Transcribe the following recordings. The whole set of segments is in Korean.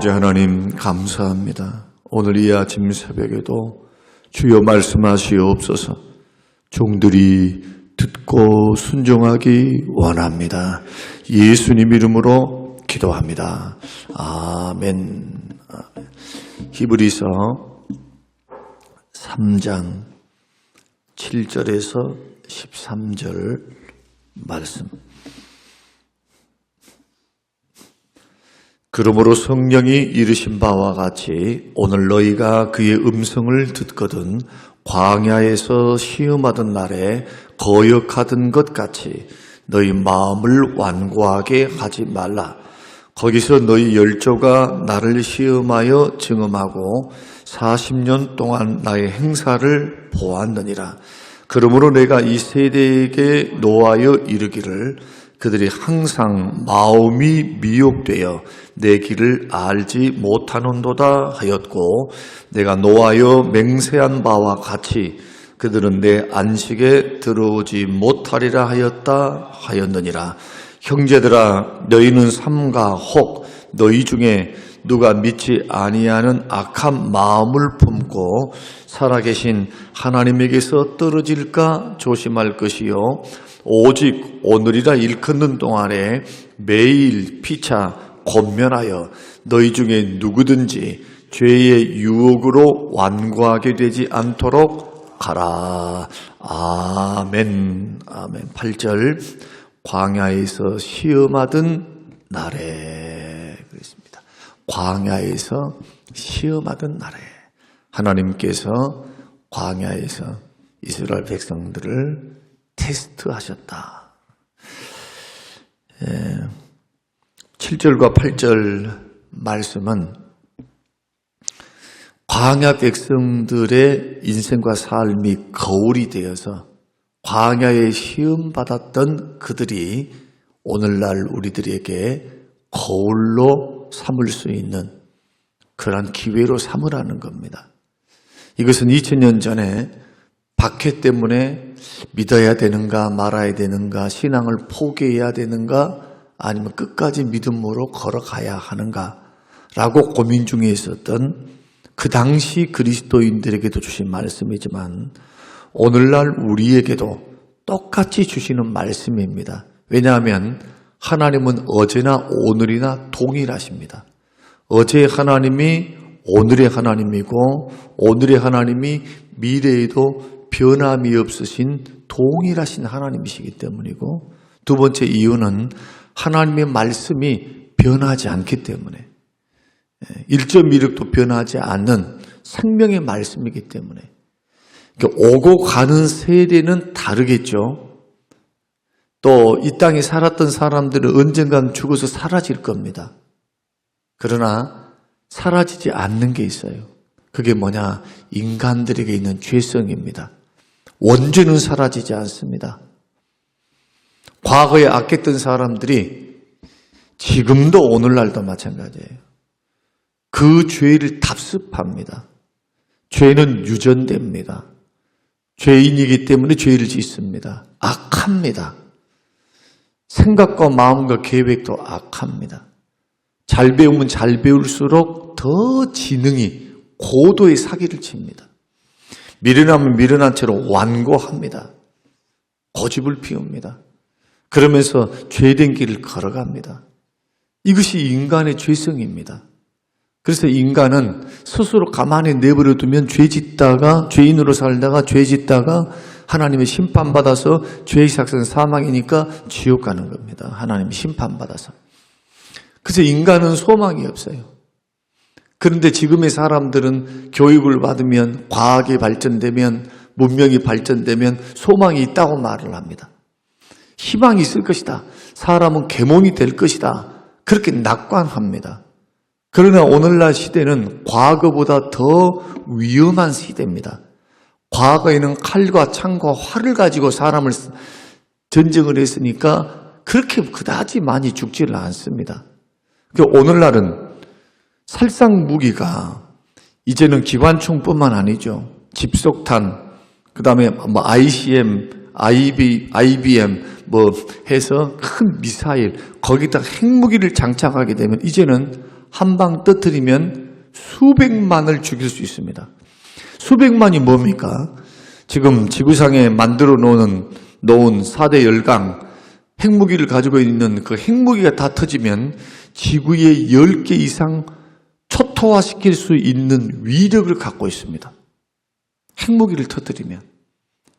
아버지 하나님 감사합니다. 오늘 이 아침 새벽에도 주여 말씀하시옵소서. 종들이 듣고 순종하기 원합니다. 예수님 이름으로 기도합니다. 아멘. 히브리서 3장 7절에서 13절 말씀. 그러므로 성령이 이르신 바와 같이 오늘 너희가 그의 음성을 듣거든 광야에서 시험하던 날에 거역하던 것 같이 너희 마음을 완고하게 하지 말라. 거기서 너희 열조가 나를 시험하여 증험하고 40년 동안 나의 행사를 보았느니라. 그러므로 내가 이 세대에게 노하여 이르기를 그들이 항상 마음이 미혹되어 내 길을 알지 못하는도다 하였고, 내가 노하여 맹세한 바와 같이 그들은 내 안식에 들어오지 못하리라 하였느니라. 형제들아, 너희는 삼가 혹 너희 중에 누가 믿지 아니하는 악한 마음을 품고 살아계신 하나님에게서 떨어질까 조심할 것이요, 오직 오늘이라 일컫는 동안에 매일 피차 권면하여 너희 중에 누구든지 죄의 유혹으로 완고하게 되지 않도록 하라. 아멘. 아멘. 8절. 광야에서 시험하던 날에, 그랬습니다. 광야에서 시험하던 날에 하나님께서 광야에서 이스라엘 백성들을 테스트하셨다. 7절과 8절 말씀은 광야 백성들의 인생과 삶이 거울이 되어서 광야에 시험받았던 그들이 오늘날 우리들에게 거울로 삼을 수 있는 그런 기회로 삼으라는 겁니다. 이것은 2000년 전에 박해 때문에 믿어야 되는가 말아야 되는가, 신앙을 포기해야 되는가 아니면 끝까지 믿음으로 걸어가야 하는가 라고 고민 중에 있었던 그 당시 그리스도인들에게도 주신 말씀이지만 오늘날 우리에게도 똑같이 주시는 말씀입니다. 왜냐하면 하나님은 어제나 오늘이나 동일하십니다. 어제의 하나님이 오늘의 하나님이고 오늘의 하나님이 미래에도 변함이 없으신 동일하신 하나님이시기 때문이고, 두 번째 이유는 하나님의 말씀이 변하지 않기 때문에, 1.1획도 변하지 않는 생명의 말씀이기 때문에, 오고 가는 세대는 다르겠죠. 또 이 땅에 살았던 사람들은 언젠간 죽어서 사라질 겁니다. 그러나 사라지지 않는 게 있어요. 그게 뭐냐? 인간들에게 있는 죄성입니다. 원죄는 사라지지 않습니다. 과거에 악했던 사람들이 지금도 오늘날도 마찬가지예요. 그 죄를 답습합니다. 죄는 유전됩니다. 죄인이기 때문에 죄를 짓습니다. 악합니다. 생각과 마음과 계획도 악합니다. 잘 배우면 잘 배울수록 더 지능이 고도의 사기를 칩니다. 미련하면 미련한 채로 완고합니다. 고집을 피웁니다. 그러면서 죄된 길을 걸어갑니다. 이것이 인간의 죄성입니다. 그래서 인간은 스스로 가만히 내버려 두면 죄인으로 살다가 죄 짓다가 하나님의 심판받아서 죄의 삭은 사망이니까 지옥 가는 겁니다. 하나님의 심판받아서. 그래서 인간은 소망이 없어요. 그런데 지금의 사람들은 교육을 받으면, 과학이 발전되면, 문명이 발전되면 소망이 있다고 말을 합니다. 희망이 있을 것이다. 사람은 계몽이 될 것이다. 그렇게 낙관합니다. 그러나 오늘날 시대는 과거보다 더 위험한 시대입니다. 과거에는 칼과 창과 활을 가지고 사람을 전쟁을 했으니까 그렇게 그다지 많이 죽지를 않습니다. 오늘날은 살상 무기가 이제는 기관총뿐만 아니죠. 집속탄, 그 다음에 ICM, IBM 해서 큰 미사일, 거기다 핵무기를 장착하게 되면 이제는 한 방 터뜨리면 수백만을 죽일 수 있습니다. 수백만이 뭡니까? 지금 지구상에 만들어 놓은 4대 열강 핵무기를 가지고 있는 그 핵무기가 다 터지면 지구의 10개 이상 초토화시킬 수 있는 위력을 갖고 있습니다. 핵무기를 터뜨리면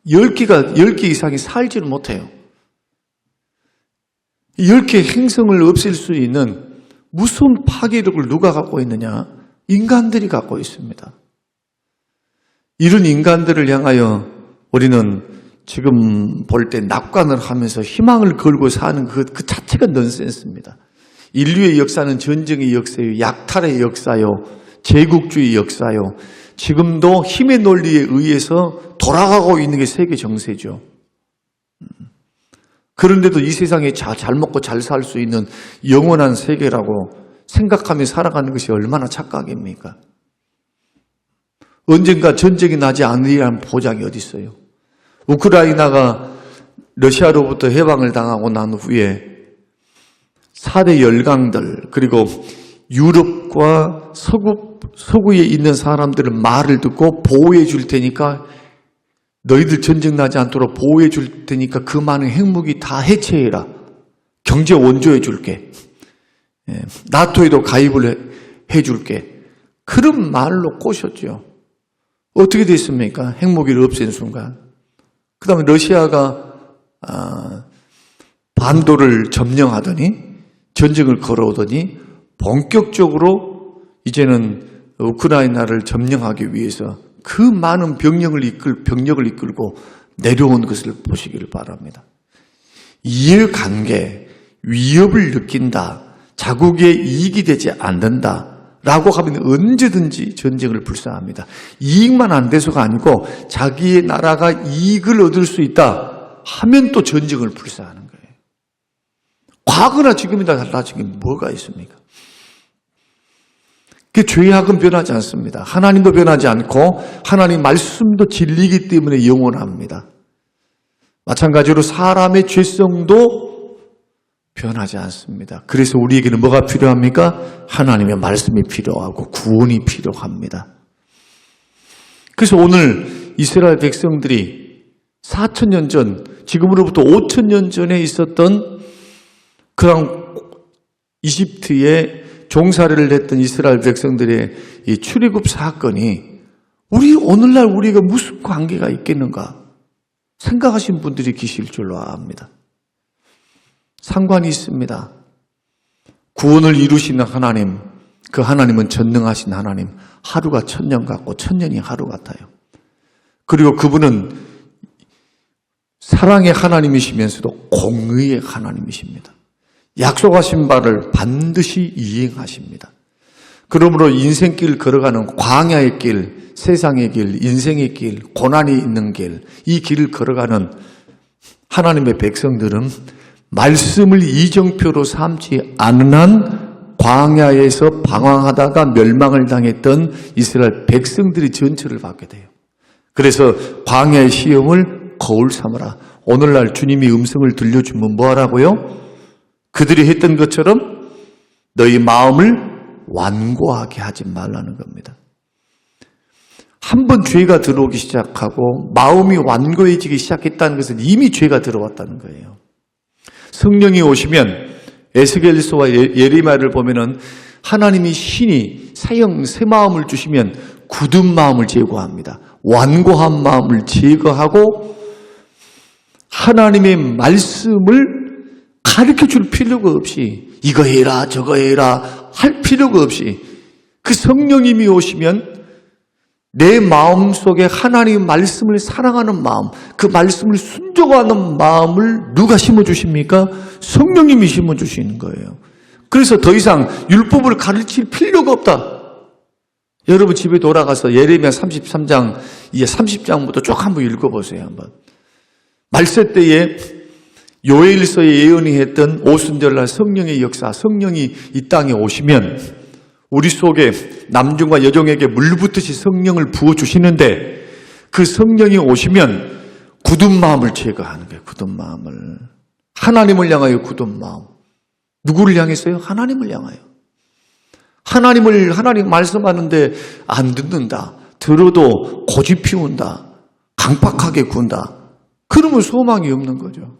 10개 이상이 살지를 못해요. 10개 행성을 없앨 수 있는 무서운 파괴력을 누가 갖고 있느냐? 인간들이 갖고 있습니다. 이런 인간들을 향하여 우리는 지금 볼 때 낙관을 하면서 희망을 걸고 사는 그 자체가 넌센스입니다. 인류의 역사는 전쟁의 역사요, 약탈의 역사요, 제국주의 역사요. 지금도 힘의 논리에 의해서 돌아가고 있는 게 세계 정세죠. 그런데도 이 세상에 잘 먹고 잘 살 수 있는 영원한 세계라고 생각하며 살아가는 것이 얼마나 착각입니까? 언젠가 전쟁이 나지 않으리라는 보장이 어디 있어요? 우크라이나가 러시아로부터 해방을 당하고 난 후에 4대 열강들 그리고 유럽과 서구에 있는 사람들은 말을 듣고 보호해 줄 테니까 너희들 전쟁 나지 않도록 보호해 줄 테니까 그 많은 핵무기 다 해체해라. 경제 원조해 줄게. 나토에도 가입을 해 줄게. 그런 말로 꼬셨죠. 어떻게 됐습니까? 핵무기를 없앤 순간. 그 다음에 러시아가 반도를 점령하더니 전쟁을 걸어오더니 본격적으로 이제는 우크라이나를 점령하기 위해서 그 많은 병력을 이끌고 내려온 것을 보시기를 바랍니다. 이해관계, 위협을 느낀다, 자국의 이익이 되지 않는다 라고 하면 언제든지 전쟁을 불사합니다. 이익만 안 돼서가 아니고 자기의 나라가 이익을 얻을 수 있다 하면 또 전쟁을 불사하는 거예요. 과거나 지금이나 달라진 게 뭐가 있습니까? 그 죄악은 변하지 않습니다. 하나님도 변하지 않고 하나님 말씀도 진리이기 때문에 영원합니다. 마찬가지로 사람의 죄성도 변하지 않습니다. 그래서 우리에게는 뭐가 필요합니까? 하나님의 말씀이 필요하고 구원이 필요합니다. 그래서 오늘 이스라엘 백성들이 4,000년 전, 지금으로부터 5,000년 전에 있었던 그런 이집트에 종살이를 했던 이스라엘 백성들의 이 출애굽 사건이 오늘날 우리가 무슨 관계가 있겠는가 생각하신 분들이 계실 줄로 압니다. 상관이 있습니다. 구원을 이루시는 하나님, 그 하나님은 전능하신 하나님, 하루가 1000년 같고 1000년이 하루 같아요. 그리고 그분은 사랑의 하나님이시면서도 공의의 하나님이십니다. 약속하신 바를 반드시 이행하십니다. 그러므로 인생길 걸어가는 광야의 길, 세상의 길, 인생의 길, 고난이 있는 길, 이 길을 걸어가는 하나님의 백성들은 말씀을 이정표로 삼지 않은 한 광야에서 방황하다가 멸망을 당했던 이스라엘 백성들이 전처를 받게 돼요. 그래서 광야의 시험을 거울 삼으라. 오늘날 주님이 음성을 들려주면 뭐하라고요? 그들이 했던 것처럼 너희 마음을 완고하게 하지 말라는 겁니다. 한번 죄가 들어오기 시작하고 마음이 완고해지기 시작했다는 것은 이미 죄가 들어왔다는 거예요. 성령이 오시면 에스겔서와 예레미야를 보면은 하나님이 신이 새 마음을 주시면 굳은 마음을 제거합니다. 완고한 마음을 제거하고 하나님의 말씀을 가르쳐줄 필요가 없이 이거 해라 저거 해라 할 필요가 없이 그 성령님이 오시면 내 마음속에 하나님의 말씀을 사랑하는 마음, 그 말씀을 순종하는 마음을 누가 심어주십니까? 성령님이 심어주시는 거예요. 그래서 더 이상 율법을 가르칠 필요가 없다. 여러분 집에 돌아가서 예레미야 33장, 30장부터 쭉 한번 읽어보세요. 한번. 말세 때에 요엘서에 예언이 했던 오순절날 성령의 역사, 성령이 이 땅에 오시면 우리 속에 남종과 여종에게 물붓듯이 성령을 부어주시는데 그 성령이 오시면 굳은 마음을 제거하는 거예요. 굳은 마음을. 하나님을 향하여 굳은 마음. 누구를 향했어요? 하나님을 향하여. 하나님 말씀하는데 안 듣는다. 들어도 고집 피운다. 강팍하게 군다. 그러면 소망이 없는 거죠.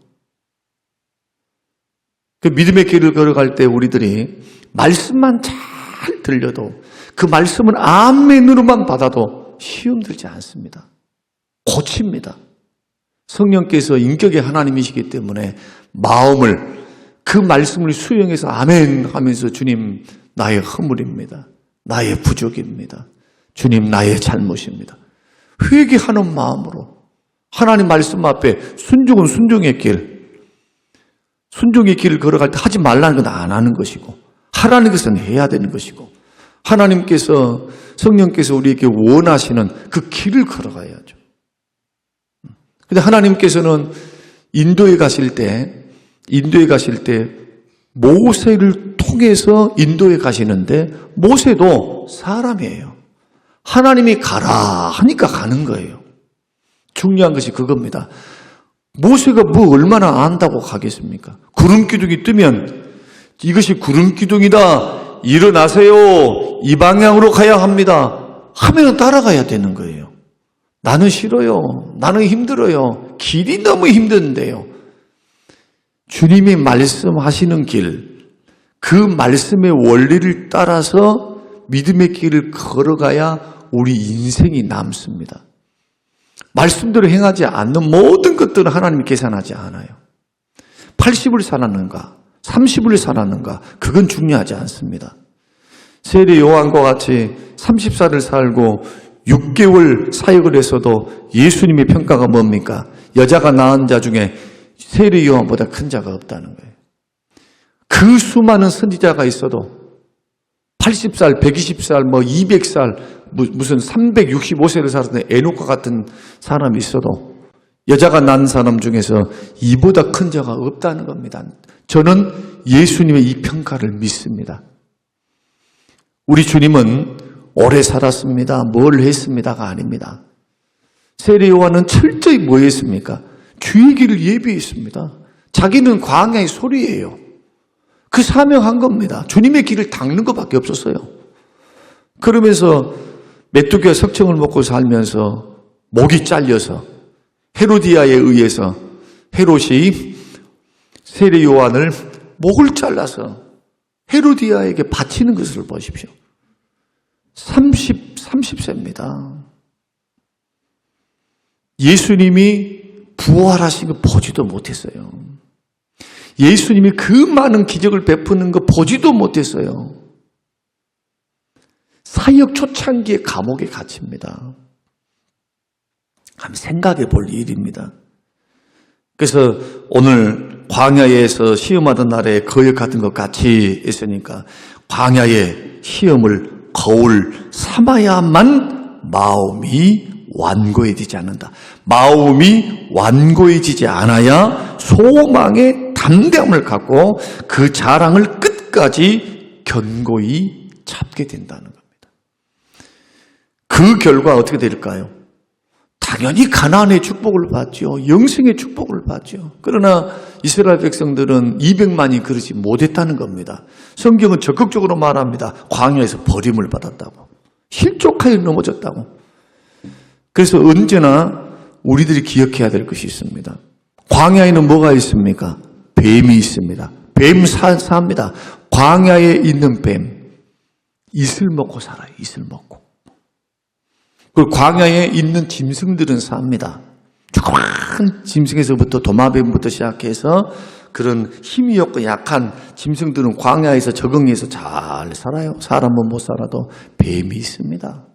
그 믿음의 길을 걸어갈 때 우리들이 말씀만 잘 들려도 그 말씀은 아멘으로만 받아도 시험 들지 않습니다. 고칩니다. 성령께서 인격의 하나님이시기 때문에 마음을 그 말씀을 수용해서 아멘 하면서 주님 나의 허물입니다. 나의 부족입니다. 주님 나의 잘못입니다. 회개하는 마음으로 하나님 말씀 앞에 순종은 순종의 순종의 길을 걸어갈 때 하지 말라는 건 안 하는 것이고 하라는 것은 해야 되는 것이고 성령께서 우리에게 원하시는 그 길을 걸어가야죠. 근데 하나님께서는 인도에 가실 때 모세를 통해서 인도에 가시는데 모세도 사람이에요. 하나님이 가라 하니까 가는 거예요. 중요한 것이 그겁니다. 모세가 뭐 얼마나 안다고 가겠습니까? 구름기둥이 뜨면 이것이 구름기둥이다. 일어나세요. 이 방향으로 가야 합니다. 하면 따라가야 되는 거예요. 나는 싫어요. 나는 힘들어요. 길이 너무 힘든데요. 주님이 말씀하시는 길, 그 말씀의 원리를 따라서 믿음의 길을 걸어가야 우리 인생이 남습니다. 말씀대로 행하지 않는 모든 것들은 하나님이 계산하지 않아요. 80을 살았는가 30을 살았는가 그건 중요하지 않습니다. 세례 요한과 같이 30살을 살고 6개월 사역을 했어도 예수님의 평가가 뭡니까? 여자가 낳은 자 중에 세례 요한보다 큰 자가 없다는 거예요. 그 수많은 선지자가 있어도 80살, 120살, 200살, 무슨 365세를 살았던 에녹과 같은 사람이 있어도 여자가 낳은 사람 중에서 이보다 큰 자가 없다는 겁니다. 저는 예수님의 이 평가를 믿습니다. 우리 주님은 오래 살았습니다. 뭘 했습니다가 아닙니다. 세례 요한은 철저히 뭐 했습니까? 주의 길을 예비했습니다. 자기는 광야의 소리예요. 그 사명한 겁니다. 주님의 길을 닦는 것밖에 없었어요. 그러면서 메뚜기와 석청을 먹고 살면서 목이 잘려서 헤로디아에 의해서 헤롯이 세례 요한을 목을 잘라서 헤로디아에게 바치는 것을 보십시오. 30세입니다. 예수님이 부활하신 거 보지도 못했어요. 예수님이 그 많은 기적을 베푸는 거 보지도 못했어요. 사역 초창기에 감옥에 갇힙니다. 한번 생각해 볼 일입니다. 그래서 오늘 광야에서 시험하던 날에 거역 같은 것 같이 있으니까 광야의 시험을 거울 삼아야만 마음이 완고해지지 않는다. 마음이 완고해지지 않아야 소망의 담대함을 갖고 그 자랑을 끝까지 견고히 잡게 된다는 겁니다. 그 결과 어떻게 될까요? 당연히 가나안의 축복을 받죠. 영생의 축복을 받죠. 그러나 이스라엘 백성들은 200만이 그러지 못했다는 겁니다. 성경은 적극적으로 말합니다. 광야에서 버림을 받았다고. 실족하여 넘어졌다고. 그래서 언제나 우리들이 기억해야 될 것이 있습니다. 광야에는 뭐가 있습니까? 뱀이 있습니다. 뱀 삽니다. 광야에 있는 뱀. 이슬 먹고 살아요. 이슬 먹고. 그 광야에 있는 짐승들은 삽니다. 조그만 짐승에서부터 도마뱀부터 시작해서 그런 힘이 없고 약한 짐승들은 광야에서 적응해서 잘 살아요. 사람은 못 살아도 뱀이 있습니다.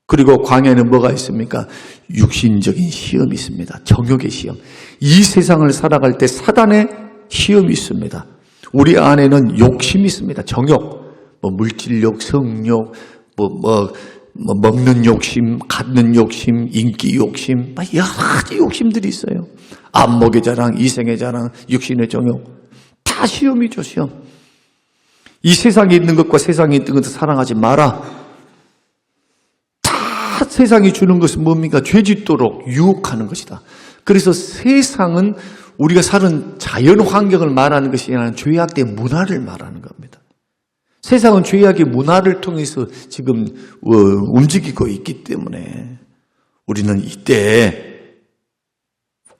그리고 광야에는 뭐가 있습니까? 육신적인 시험이 있습니다. 정욕의 시험. 이 세상을 살아갈 때 사단의 시험이 있습니다. 우리 안에는 욕심이 있습니다. 정욕, 물질욕, 성욕, 먹는 욕심, 갖는 욕심, 인기 욕심, 여러 가지 욕심들이 있어요. 안목의 자랑, 이생의 자랑, 육신의 정욕. 다 시험이죠, 시험. 이 세상에 있는 것과 세상에 있는 것을 사랑하지 마라. 다 세상이 주는 것은 뭡니까? 죄짓도록 유혹하는 것이다. 그래서 세상은 우리가 사는 자연 환경을 말하는 것이 아니라 죄악된 문화를 말하는 겁니다. 세상은 죄악의 문화를 통해서 지금 움직이고 있기 때문에 우리는 이때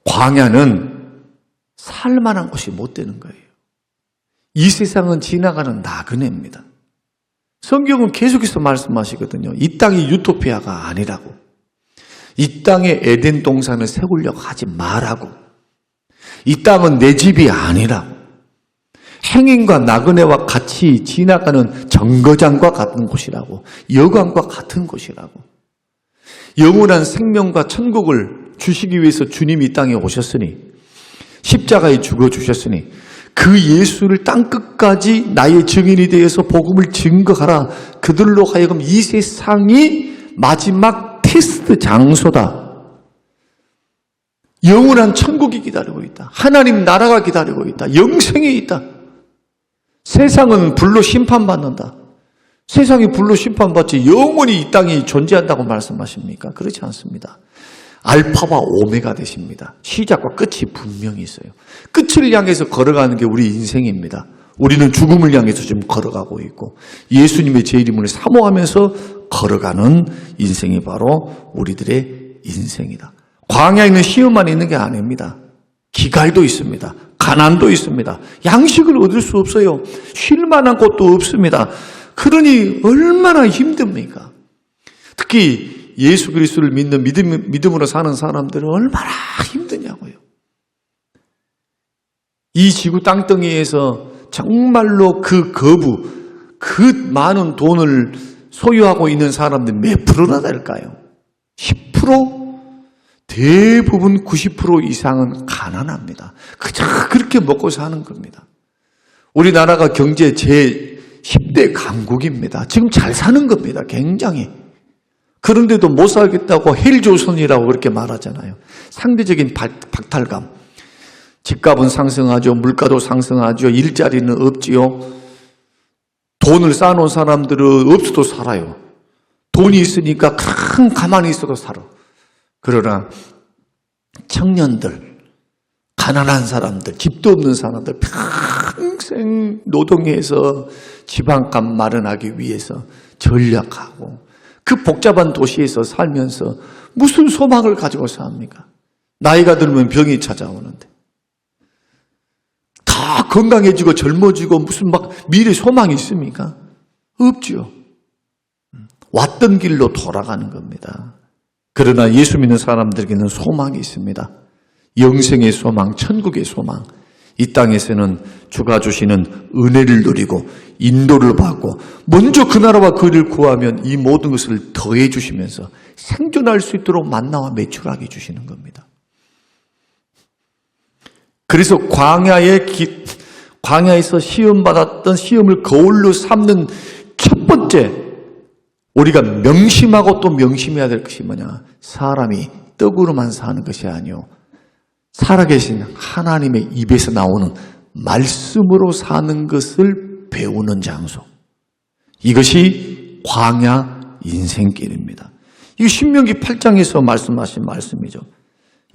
광야는 살만한 곳이 못 되는 거예요. 이 세상은 지나가는 나그네입니다. 성경은 계속해서 말씀하시거든요. 이 땅이 유토피아가 아니라고. 이 땅에 에덴 동산을 세우려고 하지 말라고. 이 땅은 내 집이 아니라고. 행인과 나그네와 같이 지나가는 정거장과 같은 곳이라고. 여관과 같은 곳이라고. 영원한 생명과 천국을 주시기 위해서 주님이 이 땅에 오셨으니, 십자가에 죽어주셨으니 그 예수를 땅끝까지 나의 증인이 되어서 복음을 증거하라. 그들로 하여금 이 세상이 마지막 테스트 장소다. 영원한 천국이 기다리고 있다. 하나님 나라가 기다리고 있다. 영생이 있다. 세상은 불로 심판받는다. 세상이 불로 심판받지 영원히 이 땅이 존재한다고 말씀하십니까? 그렇지 않습니다. 알파와 오메가 되십니다. 시작과 끝이 분명히 있어요. 끝을 향해서 걸어가는 게 우리 인생입니다. 우리는 죽음을 향해서 지금 걸어가고 있고 예수님의 제 이름을 사모하면서 걸어가는 인생이 바로 우리들의 인생이다. 광야에는 시험만 있는 게 아닙니다. 기갈도 있습니다. 가난도 있습니다. 양식을 얻을 수 없어요. 쉴 만한 곳도 없습니다. 그러니 얼마나 힘듭니까? 특히 예수 그리스도를 믿는 믿음으로 사는 사람들은 얼마나 힘드냐고요. 이 지구 땅덩이에서 정말로 그 거부, 그 많은 돈을 소유하고 있는 사람들 몇 프로나 될까요? 10%? 대부분 90% 이상은 가난합니다. 그저 그렇게 먹고 사는 겁니다. 우리나라가 경제 제10대 강국입니다. 지금 잘 사는 겁니다. 굉장히. 그런데도 못 살겠다고 헬조선이라고 그렇게 말하잖아요. 상대적인 박탈감. 집값은 상승하죠. 물가도 상승하죠. 일자리는 없지요. 돈을 쌓아놓은 사람들은 없어도 살아요. 돈이 있으니까 가만히 있어도 살아. 그러나 청년들, 가난한 사람들, 집도 없는 사람들 평생 노동해서 지방값 마련하기 위해서 전략하고 그 복잡한 도시에서 살면서 무슨 소망을 가지고 삽니까? 나이가 들면 병이 찾아오는데 다 건강해지고 젊어지고 무슨 막 미래 소망이 있습니까? 없죠. 왔던 길로 돌아가는 겁니다. 그러나 예수 믿는 사람들에게는 소망이 있습니다. 영생의 소망, 천국의 소망. 이 땅에서는 주가 주시는 은혜를 누리고 인도를 받고 먼저 그 나라와 그를 구하면 이 모든 것을 더해 주시면서 생존할 수 있도록 만나와 매출하게 주시는 겁니다. 그래서 광야에서 시험받았던 시험을 거울로 삼는 첫 번째 우리가 명심하고 또 명심해야 될 것이 뭐냐? 사람이 떡으로만 사는 것이 아니요 살아계신 하나님의 입에서 나오는 말씀으로 사는 것을 배우는 장소. 이것이 광야 인생길입니다. 이 신명기 8장에서 말씀하신 말씀이죠.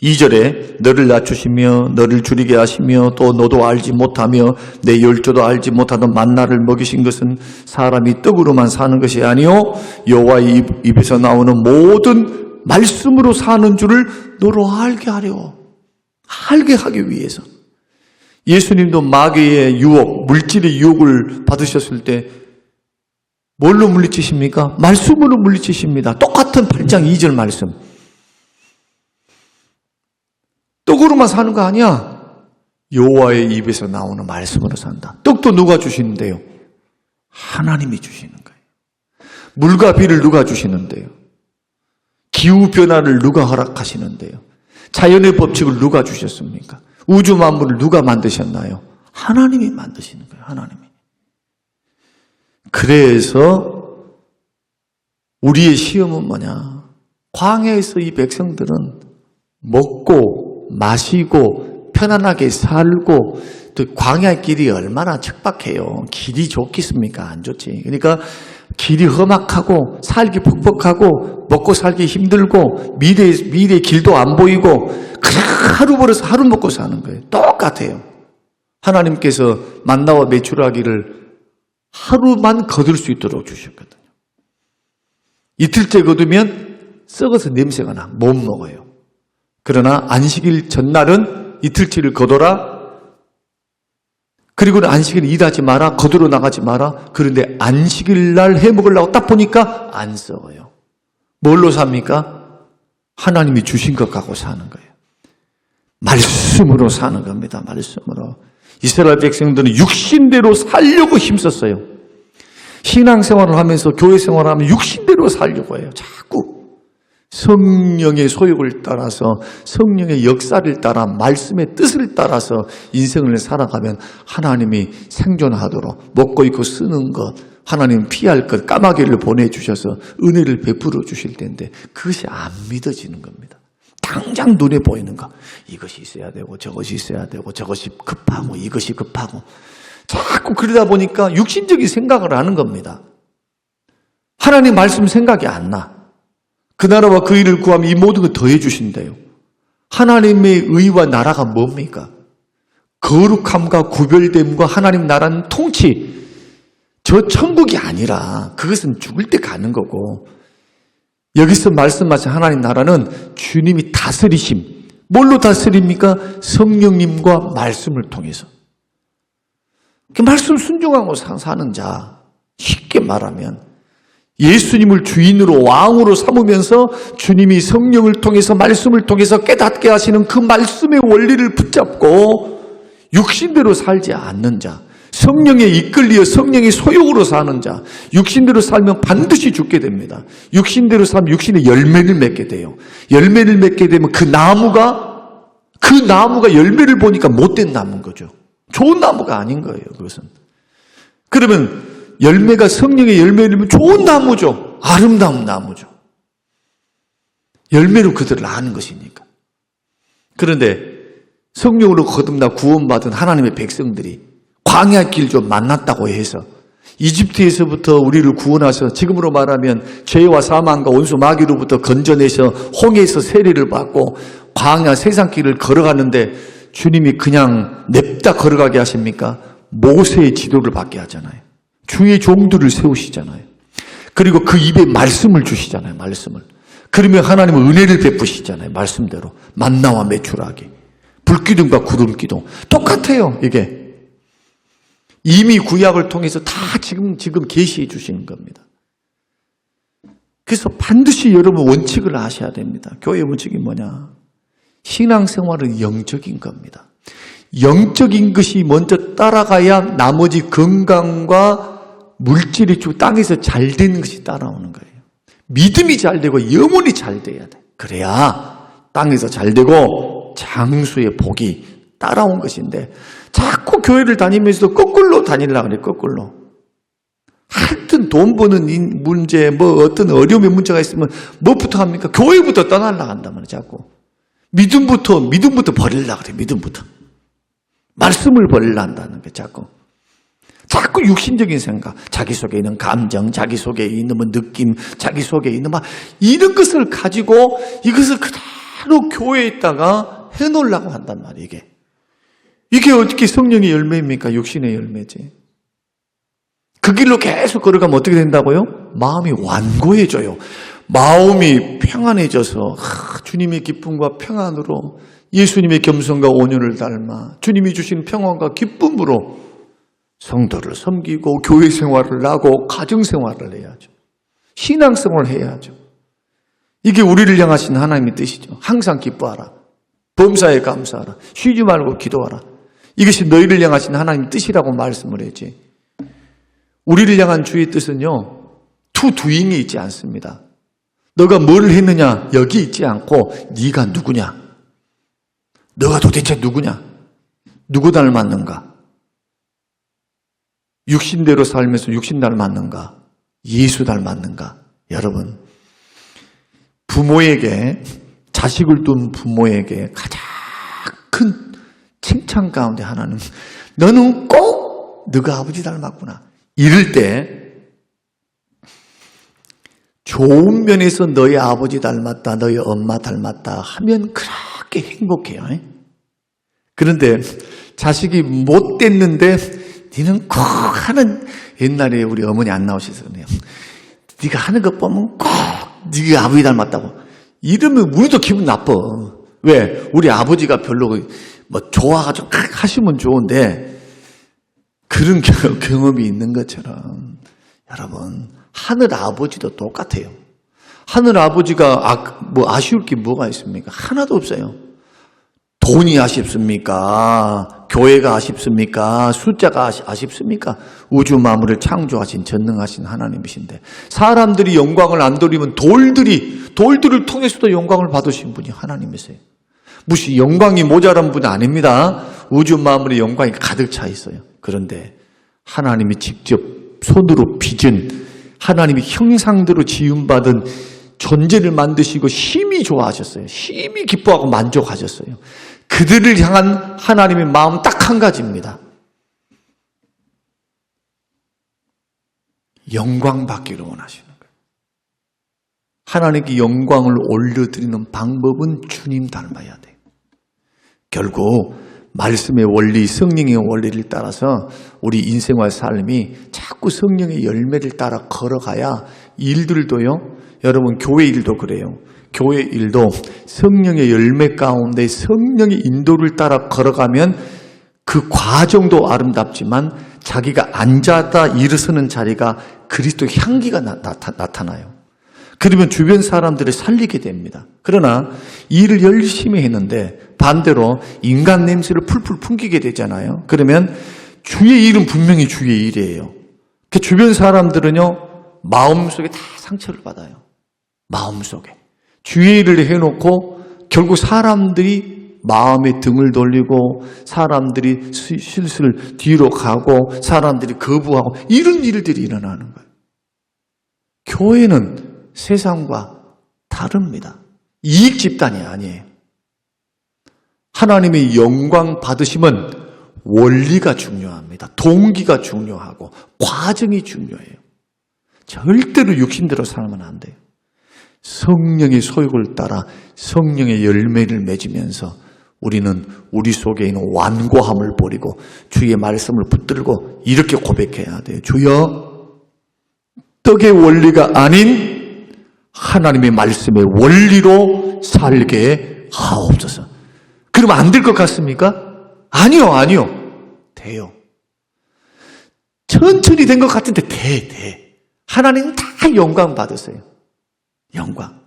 2절에 너를 낮추시며 너를 줄이게 하시며 또 너도 알지 못하며 내 열조도 알지 못하던 만나를 먹이신 것은 사람이 떡으로만 사는 것이 아니요 여호와의 입에서 나오는 모든 말씀으로 사는 줄을 너로 알게 하려. 알게 하기 위해서. 예수님도 마귀의 유혹, 물질의 유혹을 받으셨을 때 뭘로 물리치십니까? 말씀으로 물리치십니다. 똑같은 8장 2절 말씀. 떡으로만 사는 거 아니야. 여호와의 입에서 나오는 말씀으로 산다. 떡도 누가 주시는데요? 하나님이 주시는 거예요. 물과 비를 누가 주시는데요? 기후 변화를 누가 허락하시는데요? 자연의 법칙을 누가 주셨습니까? 우주 만물을 누가 만드셨나요? 하나님이 만드시는 거예요. 하나님이. 그래서 우리의 시험은 뭐냐? 광야에서 이 백성들은 먹고 마시고 편안하게 살고 또 광야의 길이 얼마나 척박해요. 길이 좋겠습니까? 안 좋지. 그러니까 길이 험악하고 살기 퍽퍽하고 먹고 살기 힘들고 미래의 길도 안 보이고 그냥 하루 벌어서 하루 먹고 사는 거예요. 똑같아요. 하나님께서 만나와 매출하기를 하루만 거둘 수 있도록 주셨거든요. 이틀째 거두면 썩어서 냄새가 나. 못 먹어요. 그러나 안식일 전날은 이틀째를 거둬라. 그리고 안식일 일하지 마라. 거두러 나가지 마라. 그런데 안식일 날 해 먹으려고 딱 보니까 안 썩어요. 뭘로 삽니까? 하나님이 주신 것 갖고 사는 거예요. 말씀으로 사는 겁니다. 말씀으로. 이스라엘 백성들은 육신대로 살려고 힘썼어요. 신앙생활을 하면서 교회 생활을 하면 육신대로 살려고 해요. 자꾸 성령의 소욕을 따라서 성령의 역사를 따라 말씀의 뜻을 따라서 인생을 살아가면 하나님이 생존하도록 먹고 입고 쓰는 것, 하나님 피할 것, 까마귀를 보내주셔서 은혜를 베풀어 주실 텐데 그것이 안 믿어지는 겁니다. 당장 눈에 보이는 거, 이것이 있어야 되고 저것이 있어야 되고 저것이 급하고 이것이 급하고 자꾸 그러다 보니까 육신적인 생각을 하는 겁니다. 하나님 말씀 생각이 안 나. 그 나라와 그 일을 구하면 이 모든 걸 더해 주신대요. 하나님의 의와 나라가 뭡니까? 거룩함과 구별됨과 하나님 나라는 통치. 저 천국이 아니라 그것은 죽을 때 가는 거고, 여기서 말씀하신 하나님 나라는 주님이 다스리심. 뭘로 다스립니까? 성령님과 말씀을 통해서. 그 말씀 순종하고 사는 자, 쉽게 말하면 예수님을 주인으로 왕으로 삼으면서 주님이 성령을 통해서 말씀을 통해서 깨닫게 하시는 그 말씀의 원리를 붙잡고 육신대로 살지 않는 자, 성령에 이끌리어 성령의 소욕으로 사는 자, 육신대로 살면 반드시 죽게 됩니다. 육신대로 살면 육신의 열매를 맺게 돼요. 열매를 맺게 되면 그 나무가 열매를 보니까 못된 나무인 거죠. 좋은 나무가 아닌 거예요. 그것은. 그러면 열매가 성령의 열매를 좋은 나무죠. 아름다운 나무죠. 열매로 그들을 아는 것이니까. 그런데 성령으로 거듭나 구원받은 하나님의 백성들이 광야 길 좀 만났다고 해서 이집트에서부터 우리를 구원하셔 지금으로 말하면 죄와 사망과 원수 마귀로부터 건져내셔 홍해에서 세례를 받고 광야 세상 길을 걸어가는데 주님이 그냥 냅다 걸어가게 하십니까? 모세의 지도를 받게 하잖아요. 주의 종들을 세우시잖아요. 그리고 그 입에 말씀을 주시잖아요. 말씀을. 그러면 하나님은 은혜를 베푸시잖아요. 말씀대로. 만나와 메추라기. 불기둥과 구름기둥. 똑같아요. 이게. 이미 구약을 통해서 다 지금 계시해 주시는 겁니다. 그래서 반드시 여러분 원칙을 아셔야 됩니다. 교회 원칙이 뭐냐? 신앙생활은 영적인 겁니다. 영적인 것이 먼저 따라가야 나머지 건강과 물질이 쭉 땅에서 잘 되는 것이 따라오는 거예요. 믿음이 잘 되고 영혼이 잘 돼야 돼. 그래야 땅에서 잘 되고 장수의 복이 따라온 것인데 자꾸 교회를 다니면서도 거꾸로 다니려고 그래. 거꾸로. 하여튼 돈 버는 문제, 어떤 어려움의 문제가 있으면 뭐부터 합니까? 교회부터 떠나려고 한단 말이에요. 자꾸. 믿음부터 버리려고 그래. 믿음부터. 말씀을 버리려 한다는 게 자꾸 육신적인 생각, 자기 속에 있는 감정, 자기 속에 있는 느낌, 자기 속에 있는 이런 것을 가지고 이것을 그대로 교회에 있다가 해놓으려고 한단 말이에요. 이게 어떻게 성령의 열매입니까? 육신의 열매지. 그 길로 계속 걸어가면 어떻게 된다고요? 마음이 완고해져요. 마음이 평안해져서 주님의 기쁨과 평안으로 예수님의 겸손과 온유를 닮아 주님이 주신 평안과 기쁨으로 성도를 섬기고 교회 생활을 하고 가정 생활을 해야죠. 신앙생활을 해야죠. 이게 우리를 향하신 하나님의 뜻이죠. 항상 기뻐하라. 범사에 감사하라. 쉬지 말고 기도하라. 이것이 너희를 향하신 하나님의 뜻이라고 말씀을 했지. 우리를 향한 주의 뜻은요. 투두잉이 있지 않습니다. 너가 뭘 했느냐 여기 있지 않고 네가 누구냐. 너가 도대체 누구냐? 누구 닮았는가? 육신대로 살면서 육신 닮았는가? 예수 닮았는가? 여러분, 부모에게, 자식을 둔 부모에게 가장 큰 칭찬 가운데 하나는 너는 꼭 너가 아버지 닮았구나. 이럴 때 좋은 면에서 너희 아버지 닮았다, 너희 엄마 닮았다 하면 그렇게 행복해요. 그런데 자식이 못 됐는데 니는 꼭 하는 옛날에 우리 어머니 안 나오셔서 그래요. 네가 하는 것 보면 꼭 네가 아버지 닮았다고. 이러면 우리도 기분 나빠. 왜? 우리 아버지가 별로 뭐 좋아가지고 하시면 좋은데 그런 경험이 있는 것처럼 여러분 하늘 아버지도 똑같아요. 하늘 아버지가 뭐 아쉬울 게 뭐가 있습니까? 하나도 없어요. 돈이 아쉽습니까? 교회가 아쉽습니까? 숫자가 아쉽습니까? 우주 만물을 창조하신 전능하신 하나님이신데 사람들이 영광을 안 돌리면 돌들을 통해서도 영광을 받으신 분이 하나님이세요. 무시 영광이 모자란 분은 아닙니다. 우주 만물의 영광이 가득 차 있어요. 그런데 하나님이 직접 손으로 빚은 하나님의 형상대로 지음받은 존재를 만드시고 심히 좋아하셨어요. 심히 기뻐하고 만족하셨어요. 그들을 향한 하나님의 마음 딱 한 가지입니다. 영광 받기를 원하시는 거예요. 하나님께 영광을 올려드리는 방법은 주님 닮아야 돼요. 결국 말씀의 원리, 성령의 원리를 따라서 우리 인생과 삶이 자꾸 성령의 열매를 따라 걸어가야 일들도요. 여러분 교회 일도 그래요. 교회 일도 성령의 열매 가운데 성령의 인도를 따라 걸어가면 그 과정도 아름답지만 자기가 앉았다 일어서는 자리가 그리스도의 향기가 나타나요. 그러면 주변 사람들을 살리게 됩니다. 그러나 일을 열심히 했는데 반대로 인간 냄새를 풀풀 풍기게 되잖아요. 그러면 주의 일은 분명히 주의 일이에요. 그 주변 사람들은요 마음속에 다 상처를 받아요. 마음속에 주의 일을 해놓고 결국 사람들이 마음에 등을 돌리고 사람들이 실수를 뒤로 가고 사람들이 거부하고 이런 일들이 일어나는 거예요. 교회는 세상과 다릅니다. 이익 집단이 아니에요. 하나님의 영광 받으시면 원리가 중요합니다. 동기가 중요하고 과정이 중요해요. 절대로 육신대로 살면 안 돼요. 성령의 소욕을 따라 성령의 열매를 맺으면서 우리는 우리 속에 있는 완고함을 버리고 주의 말씀을 붙들고 이렇게 고백해야 돼요. 주여, 떡의 원리가 아닌 하나님의 말씀의 원리로 살게 하옵소서. 그러면 안 될 것 같습니까? 아니요. 돼요. 천천히 된 것 같은데 돼. 하나님은 다 영광 받으세요. 영광.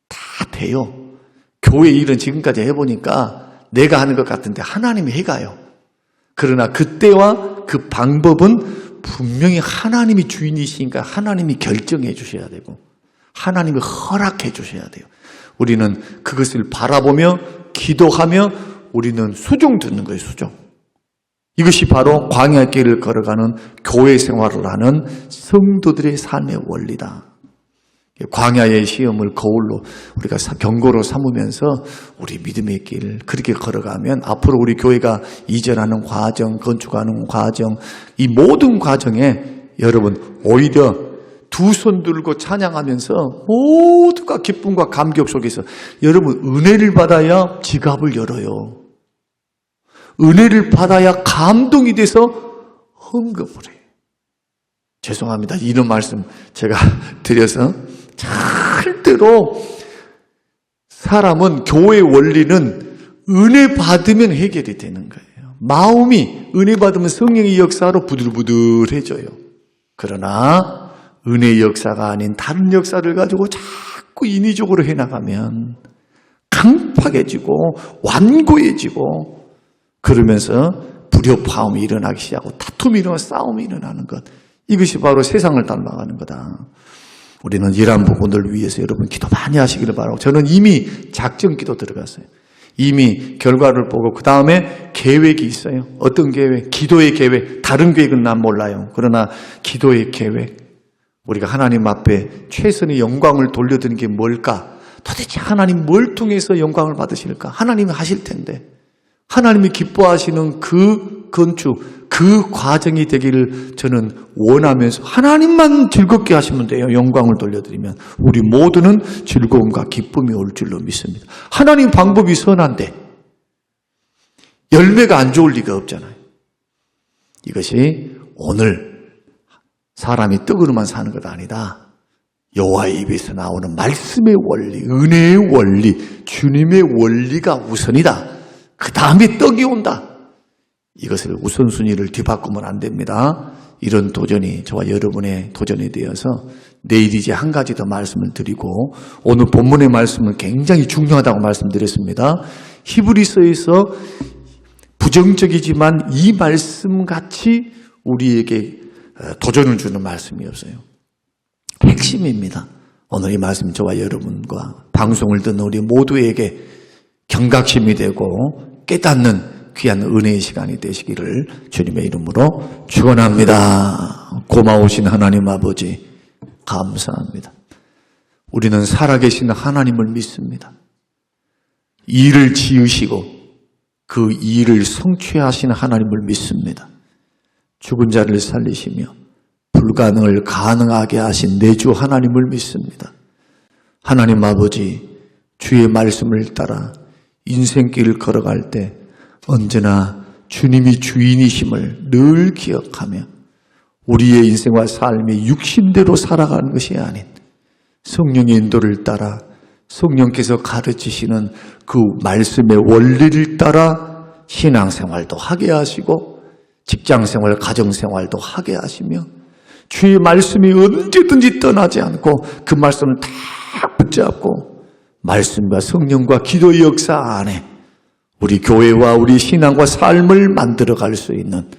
다 돼요. 교회 일은 지금까지 해보니까 내가 하는 것 같은데 하나님이 해가요. 그러나 그때와 그 방법은 분명히 하나님이 주인이시니까 하나님이 결정해 주셔야 되고 하나님이 허락해 주셔야 돼요. 우리는 그것을 바라보며 기도하며 우리는 수종 듣는 거예요. 수종. 이것이 바로 광야의 길을 걸어가는 교회 생활을 하는 성도들의 삶의 원리다. 광야의 시험을 거울로 우리가 경고로 삼으면서 우리 믿음의 길 그렇게 걸어가면 앞으로 우리 교회가 이전하는 과정, 건축하는 과정, 이 모든 과정에 여러분 오히려 두 손 들고 찬양하면서 모두가 기쁨과 감격 속에서 여러분 은혜를 받아야 지갑을 열어요. 은혜를 받아야 감동이 돼서 헌금을 해요. 죄송합니다. 이런 말씀 제가 드려서 절대로 사람은 교회의 원리는 은혜 받으면 해결이 되는 거예요. 마음이 은혜 받으면 성령의 역사로 부들부들해져요. 그러나 은혜의 역사가 아닌 다른 역사를 가지고 자꾸 인위적으로 해나가면 강팍해지고 완고해지고 그러면서 불협화음이 일어나기 시작하고 다툼이 일어나고 싸움이 일어나는 것. 이것이 바로 세상을 닮아가는 거다. 우리는 이러한 부분을 위해서 여러분 기도 많이 하시기를 바라고 저는 이미 작전 기도 들어갔어요. 이미 결과를 보고 그 다음에 계획이 있어요. 어떤 계획? 기도의 계획. 다른 계획은 난 몰라요. 그러나 기도의 계획. 우리가 하나님 앞에 최선의 영광을 돌려드리는 게 뭘까? 도대체 하나님 뭘 통해서 영광을 받으실까? 하나님이 하실 텐데 하나님이 기뻐하시는 그 건축, 그 과정이 되기를 저는 원하면서 하나님만 즐겁게 하시면 돼요. 영광을 돌려드리면 우리 모두는 즐거움과 기쁨이 올 줄로 믿습니다. 하나님 방법이 선한데 열매가 안 좋을 리가 없잖아요. 이것이 오늘 사람이 떡으로만 사는 것 아니다. 여호와의 입에서 나오는 말씀의 원리, 은혜의 원리, 주님의 원리가 우선이다. 그 다음에 떡이 온다. 이것을 우선순위를 뒤바꾸면 안 됩니다. 이런 도전이 저와 여러분의 도전이 되어서 내일 이제 한 가지 더 말씀을 드리고, 오늘 본문의 말씀은 굉장히 중요하다고 말씀드렸습니다. 히브리서에서 부정적이지만 이 말씀같이 우리에게 도전을 주는 말씀이 없어요. 핵심입니다. 오늘 이 말씀 저와 여러분과 방송을 듣는 우리 모두에게 경각심이 되고 깨닫는 귀한 은혜의 시간이 되시기를 주님의 이름으로 축원합니다. 고마우신 하나님 아버지 감사합니다. 우리는 살아계신 하나님을 믿습니다. 일을 지으시고 그 일을 성취하신 하나님을 믿습니다. 죽은 자를 살리시며 불가능을 가능하게 하신 내주 하나님을 믿습니다. 하나님 아버지, 주의 말씀을 따라 인생길을 걸어갈 때 언제나 주님이 주인이심을 늘 기억하며 우리의 인생과 삶이 육신대로 살아가는 것이 아닌 성령의 인도를 따라 성령께서 가르치시는 그 말씀의 원리를 따라 신앙생활도 하게 하시고 직장생활, 가정생활도 하게 하시며 주의 말씀이 언제든지 떠나지 않고 그 말씀을 다 붙잡고 말씀과 성령과 기도의 역사 안에 우리 교회와 우리 신앙과 삶을 만들어갈 수 있는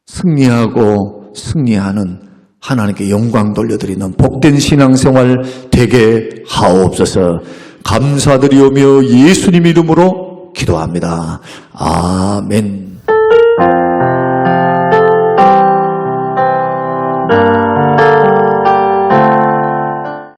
승리하고 승리하는 하나님께 영광 돌려드리는 복된 신앙생활 되게 하옵소서. 감사드리오며 예수님 이름으로 기도합니다. 아멘.